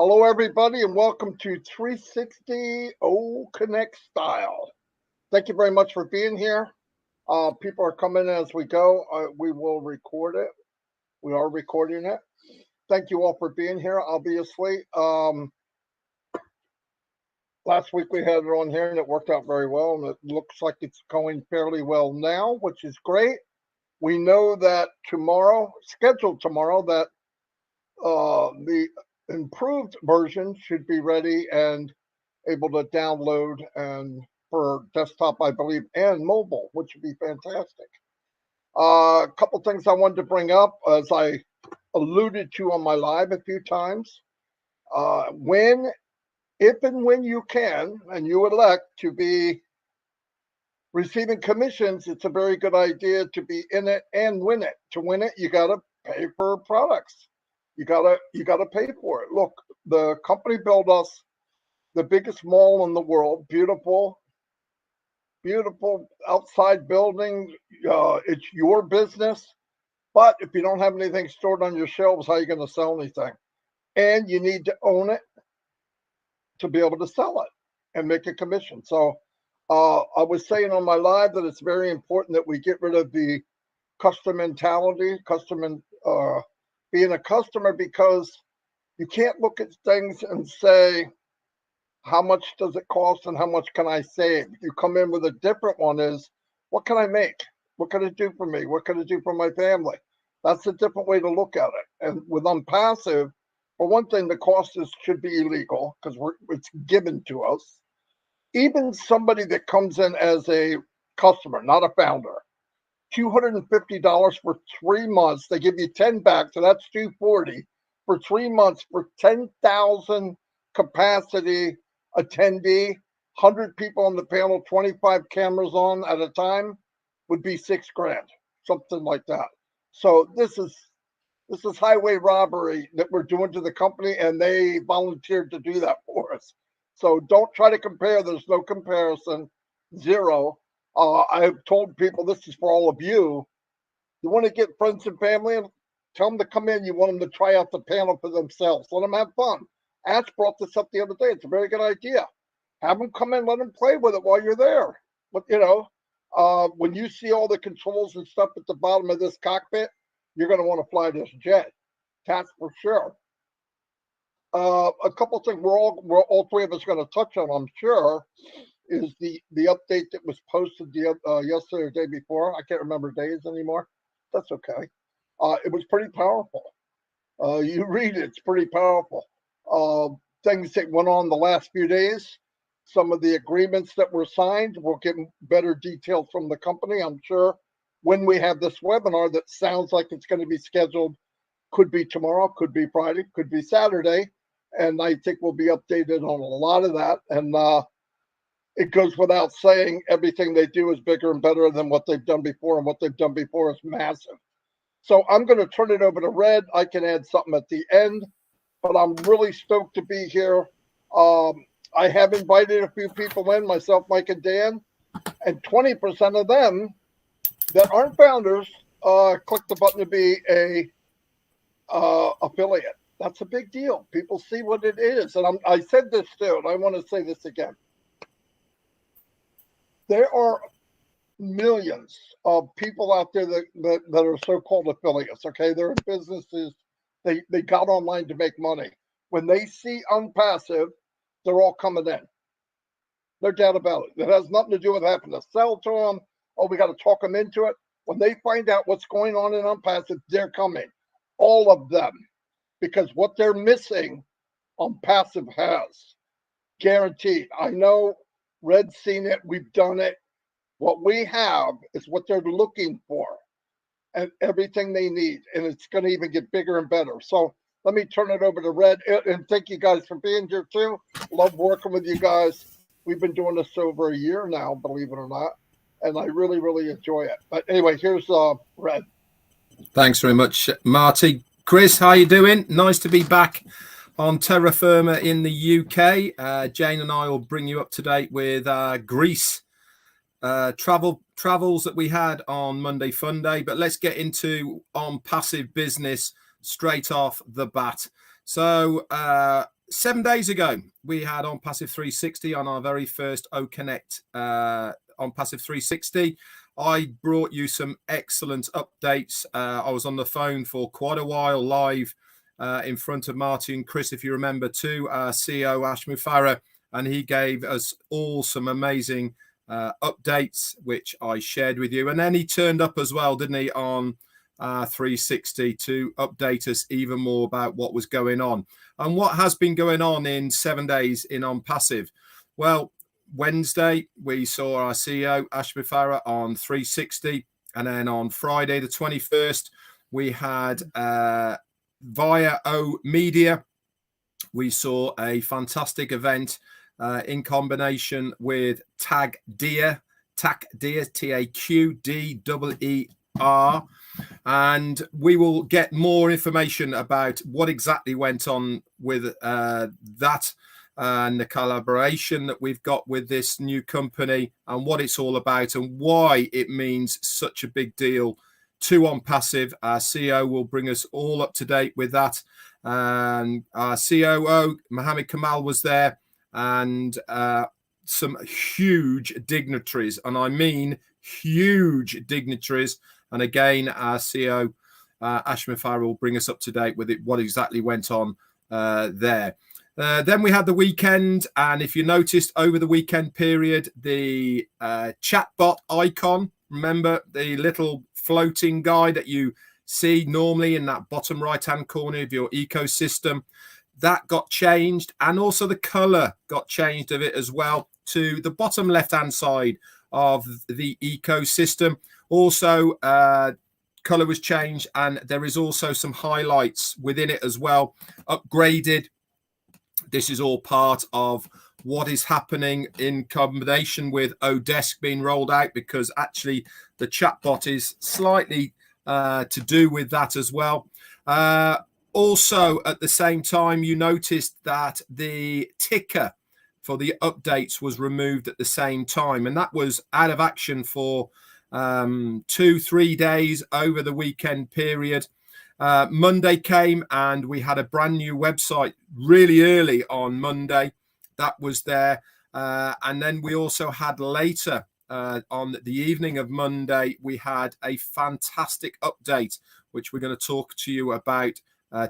Hello, everybody, and welcome to 360 Connect Style. Thank you very much for being here. People are coming as we go. We will record it. We are recording it. Thank you all for being here, obviously. Last week we had it on here, and it worked out very well, and it looks like it's going fairly well now, which is great. We know that scheduled tomorrow, that the improved version should be ready and able to download and for desktop, I believe, and mobile, which would be fantastic. A couple things I wanted to bring up, as I alluded to on my live a few times. If and when you can, and you elect to be receiving commissions, it's a very good idea to be in it and win it. To win it, you got to pay for products. You gotta pay for it. Look, the company built us the biggest mall in the world. Beautiful, beautiful outside building. It's your business, but if you don't have anything stored on your shelves, how are you going to sell anything? And you need to own it to be able to sell it and make a commission. So I was saying on my live that it's very important that we get rid of the customer mentality, being a customer, because you can't look at things and say, how much does it cost and how much can I save? You come in with a different one is, what can I make? What can it do for me? What can it do for my family? That's a different way to look at it. And with Onpassive, for one thing, the cost should be illegal because it's given to us. Even somebody that comes in as a customer, not a founder, $250 for 3 months. They give you 10 back, so that's $240 for 3 months for 10,000 capacity attendee, 100 people on the panel, 25 cameras on at a time, would be $6,000, something like that. So this is highway robbery that we're doing to the company, and they volunteered to do that for us. So don't try to compare. There's no comparison. Zero. I've told people, this is for all of you. You want to get friends and family and tell them to come in. You want them to try out the panel for themselves. Let them have fun. Ash brought this up the other day. It's a very good idea. Have them come in, let them play with it while you're there. But, when you see all the controls and stuff at the bottom of this cockpit, you're going to want to fly this jet. That's for sure. A couple things we're all three of us going to touch on, I'm sure, is the update that was posted yesterday or day before. I can't remember days anymore. That's okay. It was pretty powerful. You read it, it's pretty powerful. Things that went on the last few days, some of the agreements that were signed, we'll get better details from the company, I'm sure, when we have this webinar that sounds like it's going to be scheduled. Could be tomorrow, could be Friday, could be Saturday. And I think we'll be updated on a lot of that. And it goes without saying, everything they do is bigger and better than what they've done before, and what they've done before is massive. So I'm going to turn it over to Red. I can add something at the end, but I'm really stoked to be here. I have invited a few people in, myself, Mike, and Dan, and 20% of them that aren't founders click the button to be a affiliate. That's a big deal. People see what it is. And I said this too, and I want to say this again. There are millions of people out there that are so-called affiliates. Okay, they're in businesses. They got online to make money. When they see Onpassive, they're all coming in. No doubt about it. It has nothing to do with having to sell to them. Oh, we got to talk them into it. When they find out what's going on in Onpassive, they're coming. All of them. Because what they're missing, Onpassive has. Guaranteed. I know Red's seen it. We've done it. What we have is what they're looking for and everything they need. And it's going to even get bigger and better. So let me turn it over to Red. And thank you guys for being here too. Love working with you guys. We've been doing this over a year now, believe it or not. And I really, really enjoy it. But anyway, here's Red. Thanks very much, Marty. Chris, how you doing? Nice to be back on Terra Firma in the UK. Jane and I will bring you up to date with Greece travels that we had on Monday Fun Day. But let's get into Onpassive business straight off the bat. So 7 days ago, we had Onpassive 360 on our very first OConnect Onpassive 360. I brought you some excellent updates. I was on the phone for quite a while live in front of Marty and Chris, if you remember, too, our CEO Ash Mufareh, and he gave us all some amazing updates, which I shared with you. And then he turned up as well, didn't he, on 360 to update us even more about what was going on and what has been going on in 7 days in Onpassive. Well, Wednesday, we saw our CEO, Ash Mufareh, on 360. And then on Friday, the 21st, we had via O Media, we saw a fantastic event in combination with Tag Deer, TAQDEER. And we will get more information about what exactly went on with that and the collaboration that we've got with this new company and what it's all about and why it means such a big deal to Onpassive. Our CEO will bring us all up to date with that. And our COO, Mohammed Kamal, was there, and some huge dignitaries, and I mean huge dignitaries. And again, our CEO, Ash Mufareh, will bring us up to date with it, what exactly went on there. Then we had the weekend, and if you noticed over the weekend period, the chatbot icon, remember the little floating guy that you see normally in that bottom right-hand corner of your ecosystem, that got changed, and also the color got changed of it as well to the bottom left-hand side of the ecosystem. Also, color was changed, and there is also some highlights within it as well, upgraded. This is all part of what is happening in combination with Odesk being rolled out, because actually the chatbot is slightly to do with that as well. Also, at the same time, you noticed that the ticker for the updates was removed at the same time, and that was out of action for 2-3 days over the weekend period. Monday came and we had a brand new website really early on Monday. That was there. And then we also had later on the evening of Monday, we had a fantastic update, which we're going to talk to you about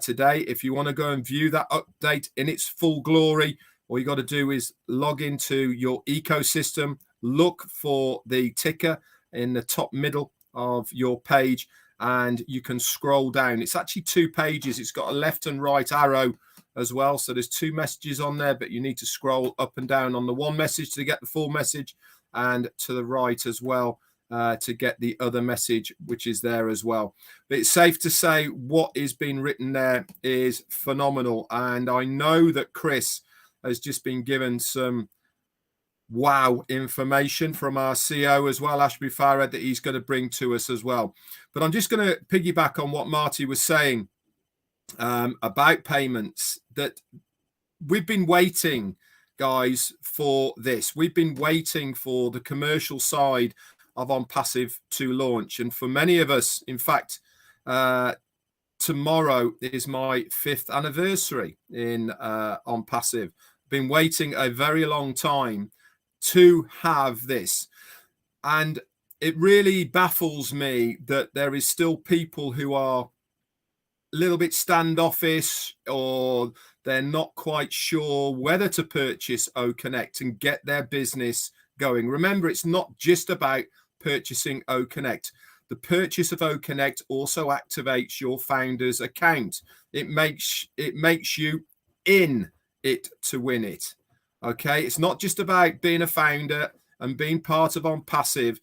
today. If you want to go and view that update in its full glory, all you got to do is log into your ecosystem, look for the ticker in the top middle of your page, and you can scroll down. It's actually 2 pages. It's got a left and right arrow as well. So there's 2 messages on there, but you need to scroll up and down on the one message to get the full message, and to the right as well to get the other message, which is there as well. But it's safe to say what is being written there is phenomenal. And I know that Chris has just been given some wow information from our CEO as well, Ash Mufareh, that he's going to bring to us as well. But I'm just going to piggyback on what Marty was saying about payments, that we've been waiting, guys, for this. We've been waiting for the commercial side of Onpassive to launch. And for many of us, in fact, tomorrow is my 5th anniversary in Onpassive. Been waiting a very long time to have this, and it really baffles me that there is still people who are a little bit standoffish, or they're not quite sure whether to purchase OConnect and get their business going. Remember, it's not just about purchasing OConnect. The purchase of OConnect also activates your founder's account. It makes you in it to win it. Okay, it's not just about being a founder and being part of Onpassive.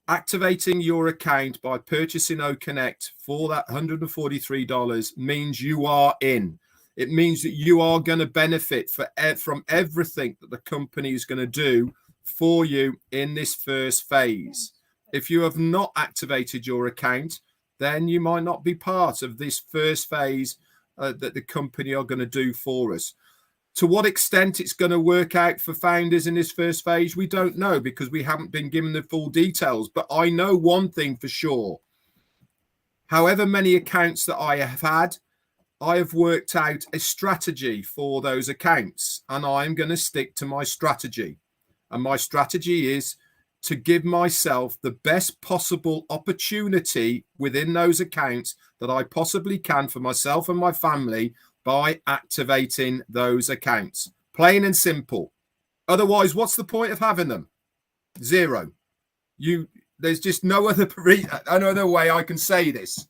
Activating your account by purchasing OConnect for that $143 means you are in. It means that you are going to benefit from everything that the company is going to do for you in this first phase. If you have not activated your account, then you might not be part of this first phase that the company are going to do for us. To what extent it's going to work out for founders in this first phase, we don't know, because we haven't been given the full details. But I know one thing for sure. However many accounts that I have had, I have worked out a strategy for those accounts, and I'm going to stick to my strategy. And my strategy is to give myself the best possible opportunity within those accounts that I possibly can for myself and my family by activating those accounts. Plain and simple. Otherwise, what's the point of having them? Zero. There's just no other way I can say this.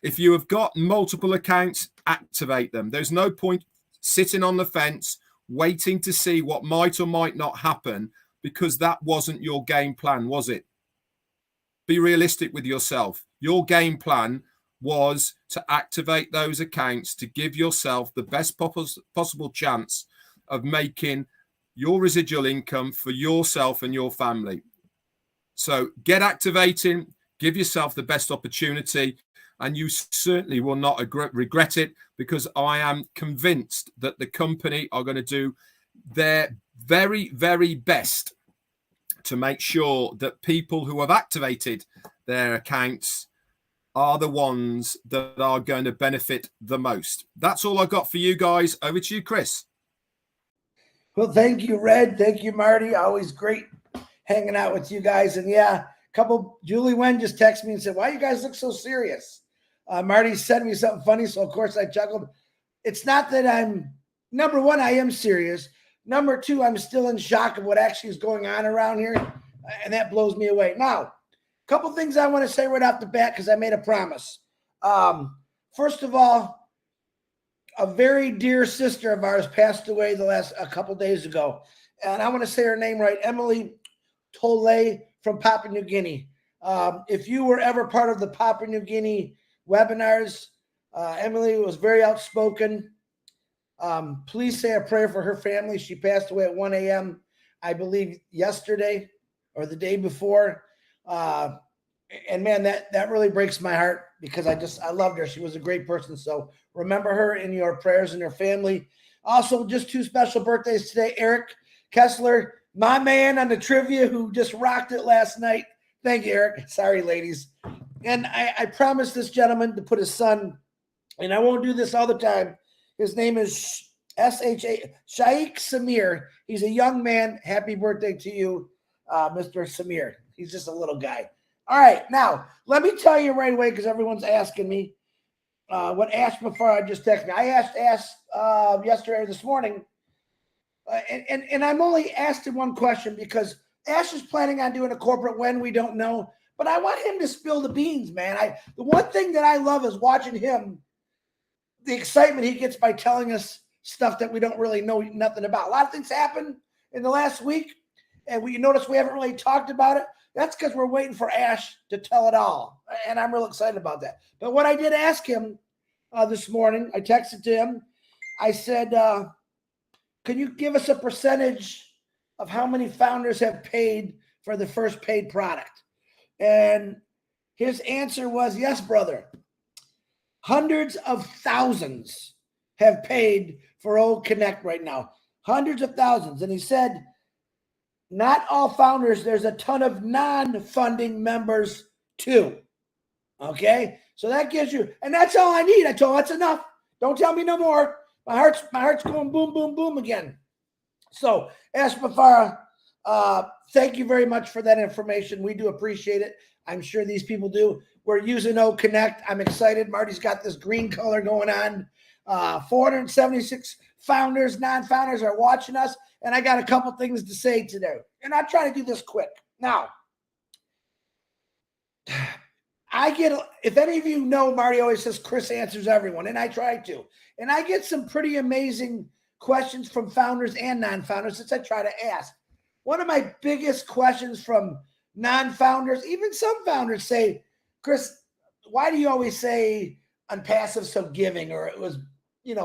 If you have got multiple accounts, activate them. There's no point sitting on the fence waiting to see what might or might not happen, because that wasn't your game plan, was it? Be realistic with yourself. Your game plan was to activate those accounts to give yourself the best possible chance of making your residual income for yourself and your family. So get activating, give yourself the best opportunity, and you certainly will not regret it, because I am convinced that the company are going to do their very, very best to make sure that people who have activated their accounts are the ones that are going to benefit the most. That's all I got for you guys. Over to you, Chris. Well, thank you, Red. Thank you, Marty. Always great hanging out with you guys. And yeah, Julie Wen just texted me and said, why you guys look so serious? Marty sent me something funny, so of course I chuckled. It's not that number one, I am serious. Number two, I'm still in shock of what actually is going on around here, and that blows me away. Now, a couple things I want to say right off the bat, because I made a promise. First of all, a very dear sister of ours passed away a couple days ago, and I want to say her name right, Emily Tolle from Papua New Guinea. If you were ever part of the Papua New Guinea webinars, Emily was very outspoken. Please say a prayer for her family. She passed away at 1 a.m., I believe, yesterday or the day before. And man, that really breaks my heart, because I loved her. She was a great person. So remember her in your prayers and her family. Also, just two special birthdays today. Eric Kessler, my man on the trivia, who just rocked it last night. Thank you, Eric. Sorry, ladies. And I promised this gentleman to put his son, and I won't do this all the time. His name is Shaikh Samir. He's a young man. Happy birthday to you, Mr. Samir. He's just a little guy. All right, now, let me tell you right away, because everyone's asking me what Ash Mafara just texted me. I asked Ash yesterday or this morning, and I'm only asked him one question, because Ash is planning on doing a corporate when we don't know, but I want him to spill the beans, man. The one thing that I love is watching him, the excitement he gets by telling us stuff that we don't really know nothing about. A lot of things happen in the last week, and you notice we haven't really talked about it. That's because we're waiting for Ash to tell it all, and I'm real excited about that. But what I did ask him this morning, I texted to him. I said, can you give us a percentage of how many founders have paid for the first paid product? And his answer was, yes, brother. Hundreds of thousands have paid for Old Connect right now. Hundreds of thousands. And he said, not all founders, there's a ton of non-funding members too. Okay? So that gives you, and that's all I need. I told him that's enough. Don't tell me no more. My heart's going boom, boom, boom again. So, Ash Mafara, thank you very much for that information. We do appreciate it. I'm sure these people do. We're using O Connect. I'm excited. Marty's got this green color going on. 476 founders, non-founders are watching us, and I got a couple things to say today. And I'll try to do this quick. Now, if any of you know, Marty always says Chris answers everyone, and I try to. And I get some pretty amazing questions from founders and non-founders that I try to ask. One of my biggest questions from non-founders, even some founders, say, Chris, why do you always say Onpassive so giving, or it was,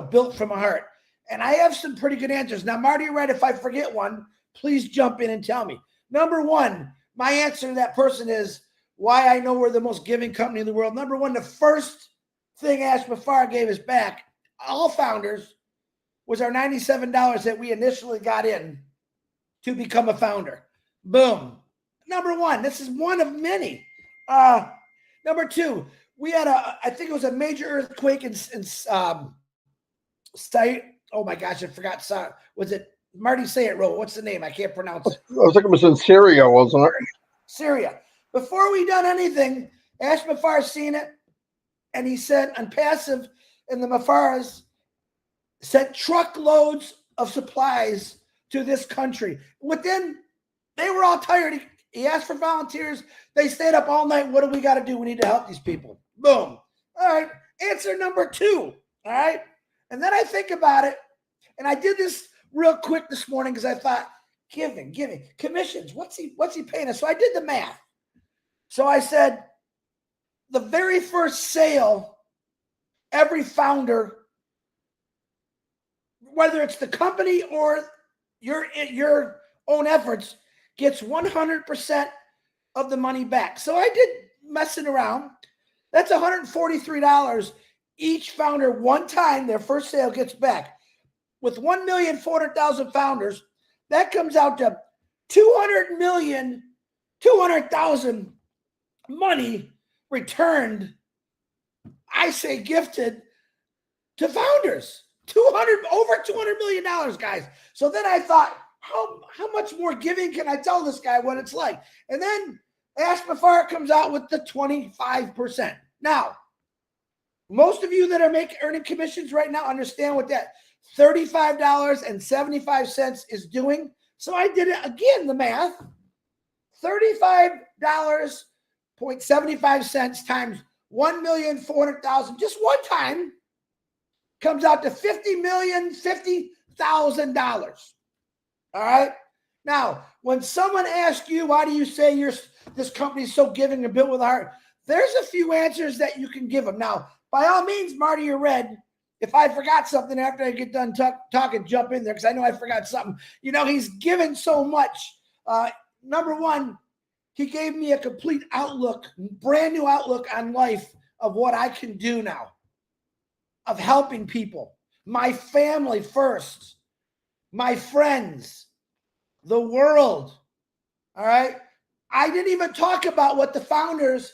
built from a heart? And I have some pretty good answers. Now, Marty, you're right. If I forget one, please jump in and tell me. Number one, my answer to that person is why I know we're the most giving company in the world. Number one, the first thing Ash Mafara gave us back, all founders, was our $97 that we initially got in to become a founder. Boom. Number one, this is one of many. Number two, we had I think it was a major earthquake in Say, oh my gosh, I forgot. Was it Marty Say It wrote? What's the name? I can't pronounce it. I think it was in Syria, wasn't it? Syria. Before we done anything, Ash Mafar seen it, and he said Onpassive and the Mafaras sent truckloads of supplies to this country. They were all tired. He asked for volunteers. They stayed up all night. What do we got to do? We need to help these people. Boom. All right. Answer number 2. All right. And then I think about it, and I did this real quick this morning because I thought, giving, commissions. What's he paying us? So I did the math. So I said, the very first sale, every founder, whether it's the company or your own efforts, gets 100% of the money back. So I did messing around. That's $143 each founder one time their first sale gets back. With 1,400,000 founders, that comes out to 200,000,200,000 money returned, I say gifted, to founders. Over $200 million, guys. So then I thought, how much more giving can I tell this guy what it's like? And then Ash Mafar comes out with the 25%. Now, most of you that are earning commissions right now understand what that $35.75 is doing. So I did it again, the math. $35.75 times 1,400,000 just one time comes out to $50,050,000. All right. Now, when someone asks you, why do you say this company is so giving and built with a heart? There's a few answers that you can give them. Now, by all means, Marty or Red, if I forgot something after I get done talking, jump in there because I know I forgot something. He's given so much. Number one, he gave me a complete outlook, brand new outlook on life of what I can do now, of helping people, my family first, my friends, the world. All right. I didn't even talk about what the founders,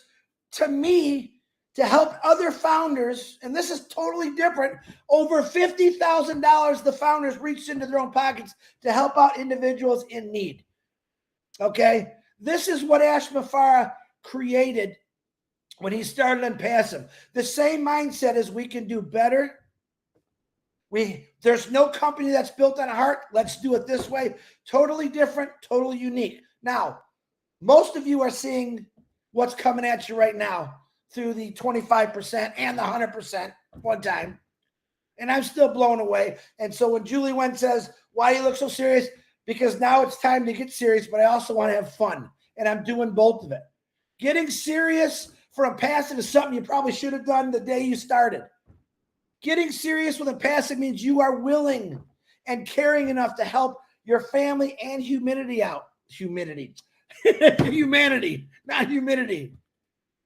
to me, to help other founders, and this is totally different, over $50,000 the founders reached into their own pockets to help out individuals in need. Okay? This is what Ash Mafara created when he started Onpassive. The same mindset as we can do better. There's no company that's built on a heart. Let's do it this way. Totally different, totally unique. Now, most of you are seeing what's coming at you right now through the 25% and the 100% one time. And I'm still blown away. And so when Julie Wen says, why do you look so serious? Because now it's time to get serious, but I also want to have fun. And I'm doing both of it. Getting serious for Onpassive is something you probably should have done the day you started. Getting serious with Onpassive means you are willing and caring enough to help your family and humanity out. Humanity, not humidity.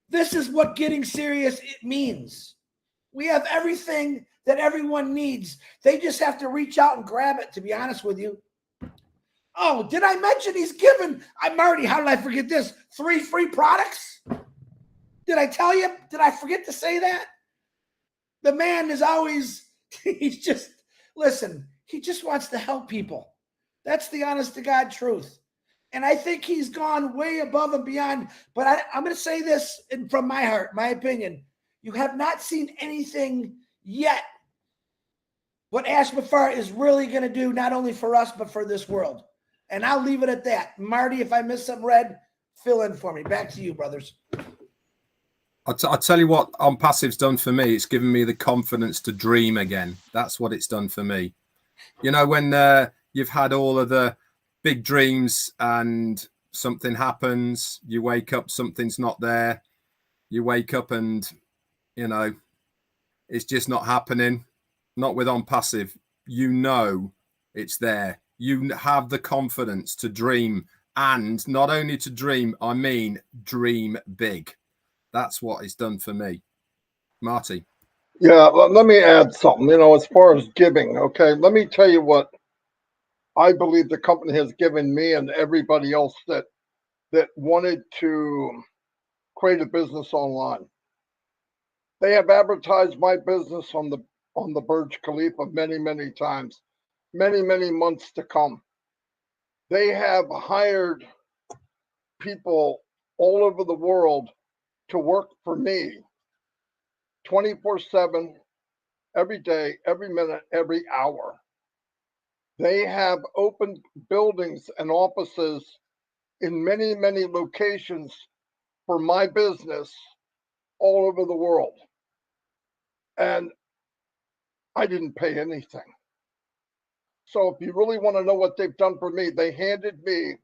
This is what getting serious means. We have everything that everyone needs. They just have to reach out and grab it, to be honest with you. Oh, did I mention he's given, Marty, how did I forget this? 3 free products? Did I tell you? Did I forget to say that? The man is always, he just wants to help people. That's the honest to God truth. And I think he's gone way above and beyond. But I'm going to say this from my heart, my opinion. You have not seen anything yet what Ash Mafar is really going to do, not only for us, but for this world. And I'll leave it at that. Marty, if I missed something, Red, fill in for me. Back to you, brothers. I'll tell you what Onpassive's done for me. It's given me the confidence to dream again. That's what it's done for me. When you've had all of the big dreams and something happens, you wake up, something's not there. You wake up and, it's just not happening. Not with Onpassive. It's there. You have the confidence to dream, and not only to dream, I mean dream big. That's what it's done for me. Marty. Yeah, let me add something, as far as giving, okay? Let me tell you what I believe the company has given me and everybody else that wanted to create a business online. They have advertised my business on the on the Burj Khalifa many, many times, many, many months to come. They have hired people all over the world to work for me 24/7, every day, every minute, every hour. They have opened buildings and offices in many, many locations for my business all over the world. And I didn't pay anything. So if you really want to know what they've done for me, they handed me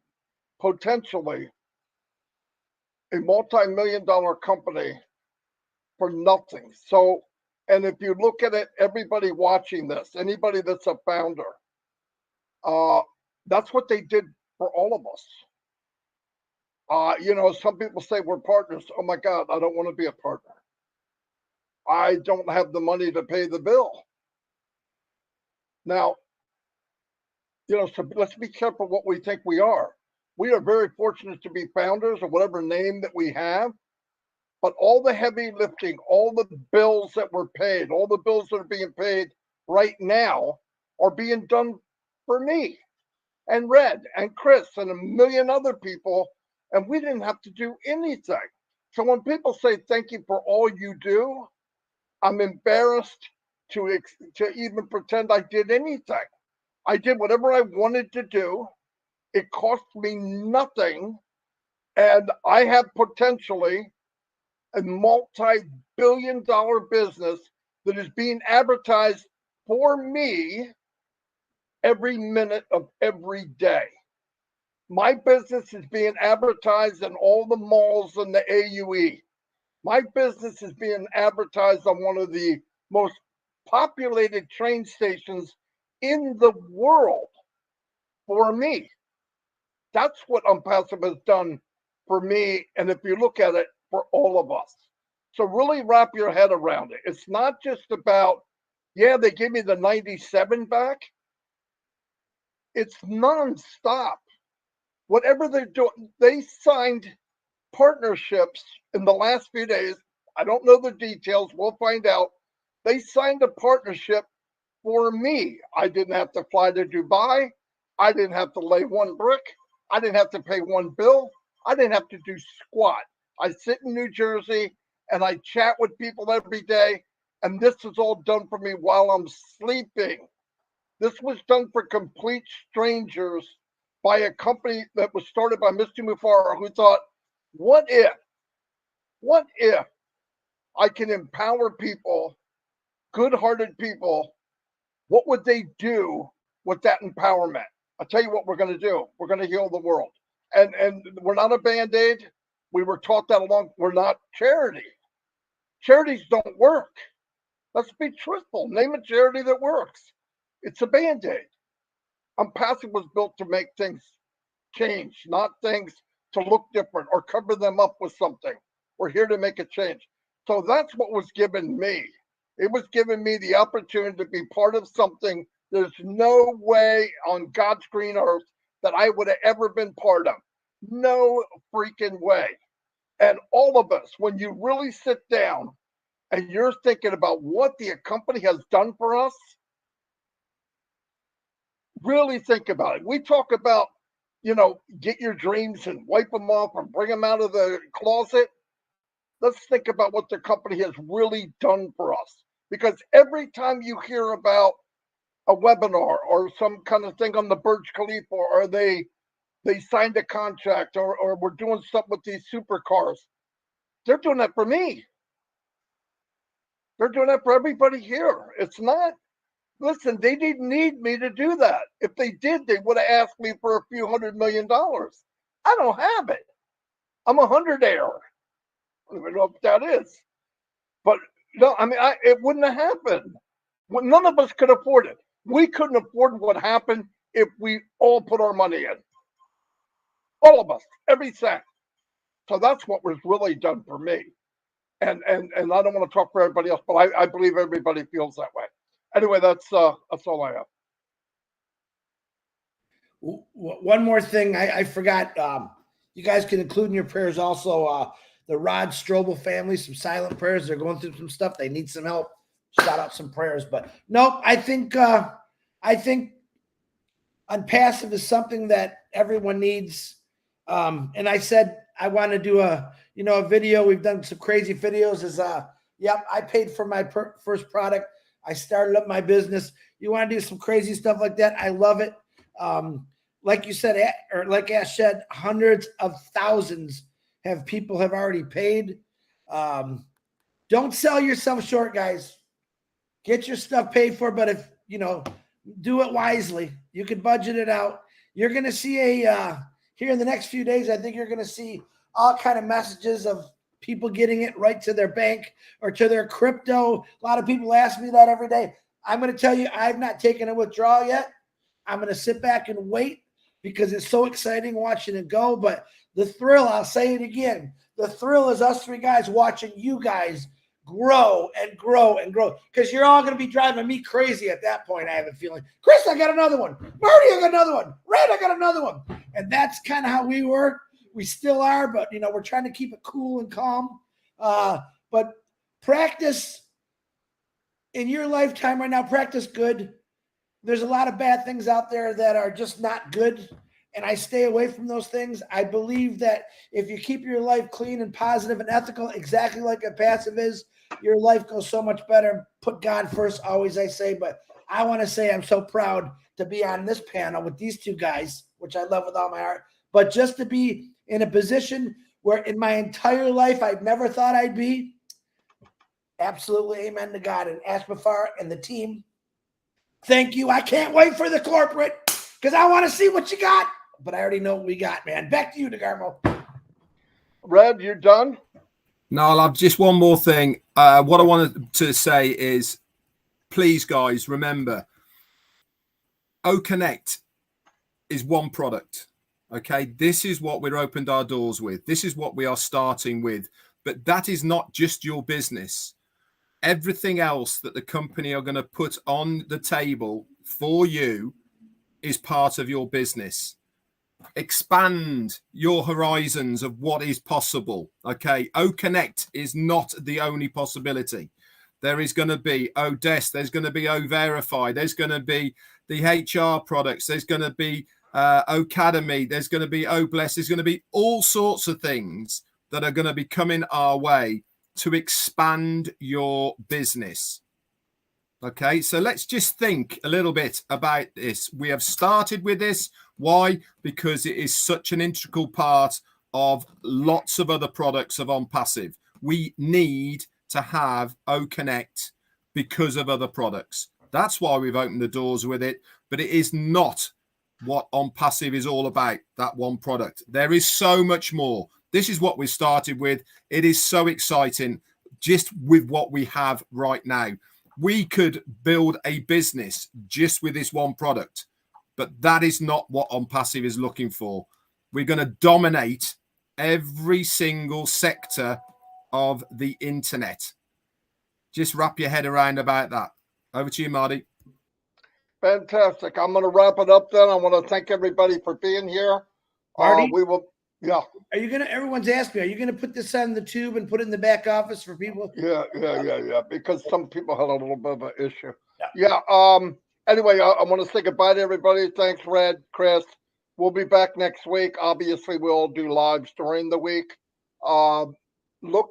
potentially a multi-million-dollar company for nothing. So, and if you look at it, everybody watching this, anybody that's a founder, that's what they did for all of us. Some people say we're partners. Oh my God, I don't want to be a partner. I don't have the money to pay the bill. Now, so let's be careful what we think we are. We are very fortunate to be founders of whatever name that we have, but all the heavy lifting, all the bills that were paid, all the bills that are being paid right now are being done for me and Red and Chris and a million other people, and we didn't have to do anything. So when people say thank you for all you do, I'm embarrassed to even pretend I did anything. I did whatever I wanted to do. It cost me nothing, and I have potentially a multi-billion-dollar business that is being advertised for me every minute of every day. My business is being advertised in all the malls in the AUE. My business is being advertised on one of the most populated train stations in the world for me. That's what Onpassive has done for me, and if you look at it, for all of us. So really wrap your head around it. It's not just about, yeah, they gave me the 97 back. It's nonstop. Whatever they're doing, they signed partnerships in the last few days. I don't know the details. We'll find out. They signed a partnership for me. I didn't have to fly to Dubai. I didn't have to lay one brick. I didn't have to pay one bill. I didn't have to do squat. I sit in New Jersey and I chat with people every day. And this is all done for me while I'm sleeping. This was done for complete strangers by a company that was started by Mr. Mufara, who thought, what if I can empower people, good-hearted people, what would they do with that empowerment? I'll tell you what we're going to do. We're going to heal the world. And we're not a Band-Aid. We were taught that we're not charity. Charities don't work. Let's be truthful. Name a charity that works. It's a Band-Aid. Onpassive was built to make things change, not things to look different or cover them up with something. We're here to make a change. So that's what was given me. It was giving me the opportunity to be part of something there's no way on God's green earth that I would have ever been part of. No freaking way. And all of us, when you really sit down and you're thinking about what the company has done for us, really think about it. We talk about, get your dreams and wipe them off and bring them out of the closet. Let's think about what the company has really done for us. Because every time you hear about a webinar or some kind of thing on the Burj Khalifa, or they signed a contract, or we're doing something with these supercars, they're doing that for me. They're doing that for everybody here. It's not, listen, they didn't need me to do that. If they did, they would have asked me for a few $100 million. I don't have it. I'm a hundredaire. I don't even know what that is. But no, I mean, it wouldn't have happened. None of us could afford it. We couldn't afford what happened if we all put our money in. All of us, every cent. So that's what was really done for me. And I don't want to talk for everybody else, but I believe everybody feels that way. Anyway, that's all I have. One more thing I forgot. You guys can include in your prayers also the Rod Strobel family, some silent prayers. They're going through some stuff. They need some help. shout out some prayers. But nope, I think Onpassive is something that everyone needs. And I said I want to do a video. We've done some crazy videos. Yep, I paid for my first product. I started up my business. You want to do some crazy stuff like that? I love it. Like you said, or like Ash said, hundreds of thousands people have already paid. Don't sell yourself short, guys. Get your stuff paid for, but if do it wisely. You can budget it out. You're going to see here in the next few days, I think you're going to see all kind of messages of people getting it right to their bank or to their crypto. A lot of people ask me that every day. I'm going to tell you, I've not taken a withdrawal yet. I'm going to sit back and wait because it's so exciting watching it go. But the thrill, I'll say it again, the thrill is us three guys watching you guys grow and grow and grow, because you're all going to be driving me crazy at that point. I have a feeling, Chris, I got another one. Marty, I got another one. Red, I got another one. And that's kind of how we were. We still are, but we're trying to keep it cool and calm. But practice in your lifetime right now. Practice good. There's a lot of bad things out there that are just not good, and I stay away from those things. I believe that if you keep your life clean and positive and ethical, exactly like Onpassive is, your life goes so much better. Put God first, always, I say. But I want to say I'm so proud to be on this panel with these two guys, which I love with all my heart. But just to be in a position where in my entire life I've never thought I'd be, absolutely amen to God. And Ashbafar and the team, thank you. I can't wait for the corporate because I want to see what you got. But I already know what we got, man. Back to you, DeGarmo. Red, you done? No, I'll have just one more thing. What I wanted to say is, please, guys, remember, OConnect is one product. Okay, this is what we're opened our doors with. This is what we are starting with. But that is not just your business. Everything else that the company are going to put on the table for you is part of your business. Expand your horizons of what is possible. Okay, OConnect is not the only possibility. There is going to be Odesk, there's going to be OVerify, there's going to be the HR products, there's going to be Academy, there's going to be Obless, there's going to be all sorts of things that are going to be coming our way to expand your business. Okay, so let's just think a little bit about this. We have started with this. Why? Because it is such an integral part of lots of other products of Onpassive. We need to have OConnect because of other products. That's why we've opened the doors with it. But it is not what Onpassive is all about, that one product. There is so much more. This is what we started with. It is so exciting just with what we have right now. We could build a business just with this one product, but that is not what Onpassive is looking for. We're going to dominate every single sector of the internet. Just wrap your head around about that. Over to you, Marty. Fantastic. I'm going to wrap it up then. I want to thank everybody for being here. Marty? We will. Yeah. Are you everyone's asking me, are you going to put this on the tube and put it in the back office for people? Yeah. Because some people had a little bit of an issue. Yeah. Anyway, I want to say goodbye to everybody. Thanks, Red, Chris. We'll be back next week. Obviously, we'll do lives during the week.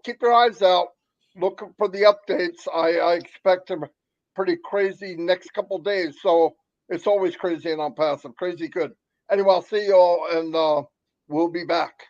Keep your eyes out. Look for the updates. I expect a pretty crazy next couple days. So it's always crazy and Onpassive. Crazy good. Anyway, I'll see you all, and we'll be back.